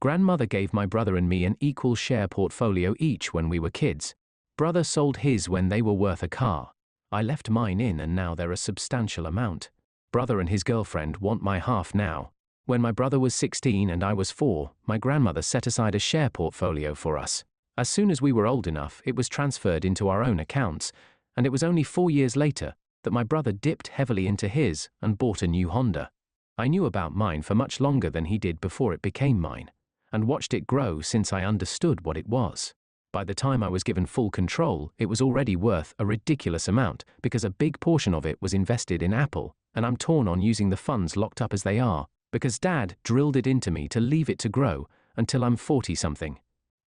Grandmother gave my brother and me an equal share portfolio each when we were kids. Brother sold his when they were worth a car. I left mine in and now they're a substantial amount. Brother and his girlfriend want my half now. When my brother was 16 and I was 4, my grandmother set aside a share portfolio for us. As soon as we were old enough, it was transferred into our own accounts, and it was only 4 years later that my brother dipped heavily into his and bought a new Honda. I knew about mine for much longer than he did before it became mine, and watched it grow since I understood what it was. By the time I was given full control, it was already worth a ridiculous amount because a big portion of it was invested in Apple, and I'm torn on using the funds locked up as they are, because Dad drilled it into me to leave it to grow until I'm 40-something.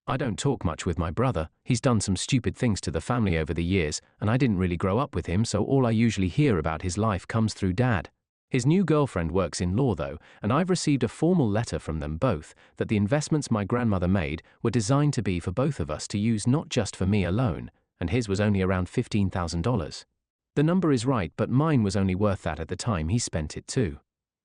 I don't talk much with my brother. He's done some stupid things to the family over the years, and I didn't really grow up with him, so all I usually hear about his life comes through Dad. His new girlfriend works in law though, and I've received a formal letter from them both that the investments my grandmother made were designed to be for both of us to use, not just for me alone, and his was only around $15,000. The number is right, but mine was only worth that at the time he spent it too.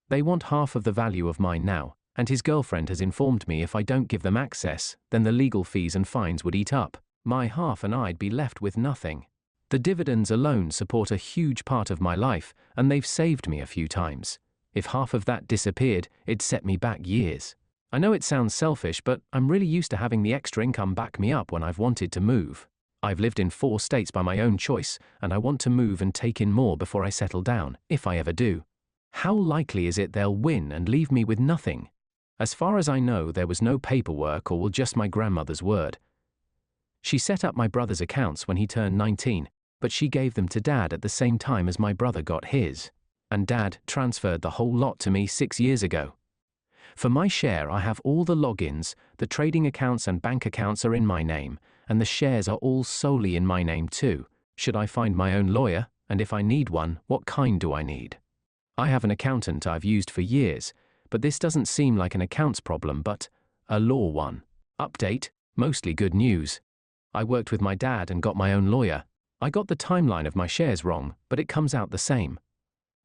They want half of the value of mine now, and his girlfriend has informed me if I don't give them access, then the legal fees and fines would eat up my half and I'd be left with nothing. The dividends alone support a huge part of my life, and they've saved me a few times. If half of that disappeared, it'd set me back years. I know it sounds selfish, but I'm really used to having the extra income back me up when I've wanted to move. I've lived in 4 states by my own choice, and I want to move and take in more before I settle down, if I ever do. How likely is it they'll win and leave me with nothing? As far as I know, there was no paperwork or just my grandmother's word. She set up my brother's accounts when he turned 19, but she gave them to Dad at the same time as my brother got his. And Dad transferred the whole lot to me 6 years ago. For my share, I have all the logins, the trading accounts and bank accounts are in my name, and the shares are all solely in my name too. Should I find my own lawyer? And if I need one, what kind do I need? I have an accountant I've used for years, but this doesn't seem like an accounts problem, but a law one. Update, mostly good news. I worked with my dad and got my own lawyer. I got the timeline of my shares wrong, but it comes out the same.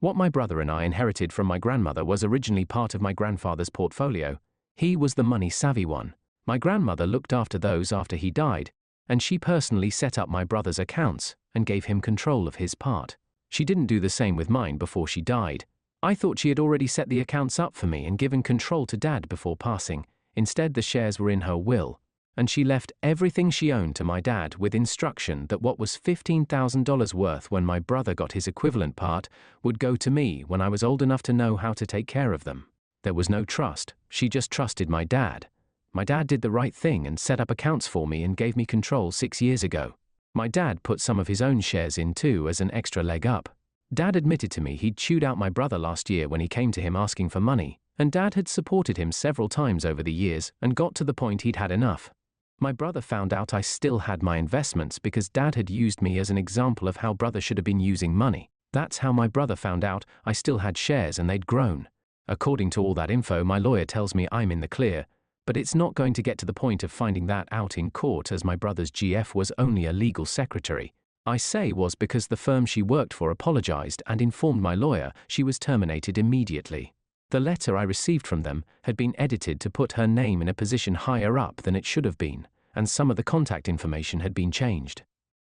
What my brother and I inherited from my grandmother was originally part of my grandfather's portfolio. He was the money-savvy one. My grandmother looked after those after he died, and she personally set up my brother's accounts and gave him control of his part. She didn't do the same with mine before she died. I thought she had already set the accounts up for me and given control to Dad before passing. Instead, the shares were in her will, and she left everything she owned to my dad with instruction that what was $15,000 worth when my brother got his equivalent part would go to me when I was old enough to know how to take care of them. There was no trust. She just trusted my dad. My dad did the right thing and set up accounts for me and gave me control 6 years ago. My dad put some of his own shares in too as an extra leg up. Dad admitted to me he'd chewed out my brother last year when he came to him asking for money, and Dad had supported him several times over the years and got to the point he'd had enough. My brother found out I still had my investments because Dad had used me as an example of how brother should have been using money. That's how my brother found out I still had shares and they'd grown. According to all that info, my lawyer tells me I'm in the clear, but it's not going to get to the point of finding that out in court as my brother's GF was only a legal secretary. I say was because the firm she worked for apologized and informed my lawyer she was terminated immediately. The letter I received from them had been edited to put her name in a position higher up than it should have been, and some of the contact information had been changed.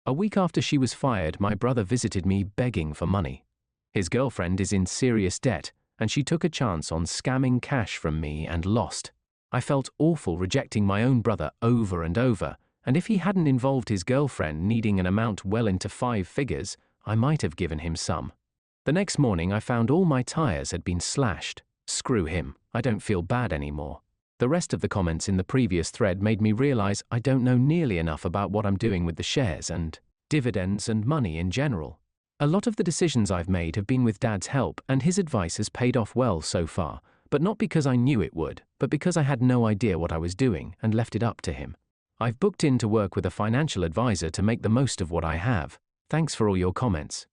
A week after she was fired, my brother visited me begging for money. His girlfriend is in serious debt, and she took a chance on scamming cash from me and lost. I felt awful rejecting my own brother over and over, and if he hadn't involved his girlfriend needing an amount well into 5 figures, I might have given him some. The next morning I found all my tires had been slashed. Screw him, I don't feel bad anymore. The rest of the comments in the previous thread made me realize I don't know nearly enough about what I'm doing with the shares and dividends and money in general. A lot of the decisions I've made have been with Dad's help, and his advice has paid off well so far, but not because I knew it would, but because I had no idea what I was doing and left it up to him. I've booked in to work with a financial advisor to make the most of what I have. Thanks for all your comments.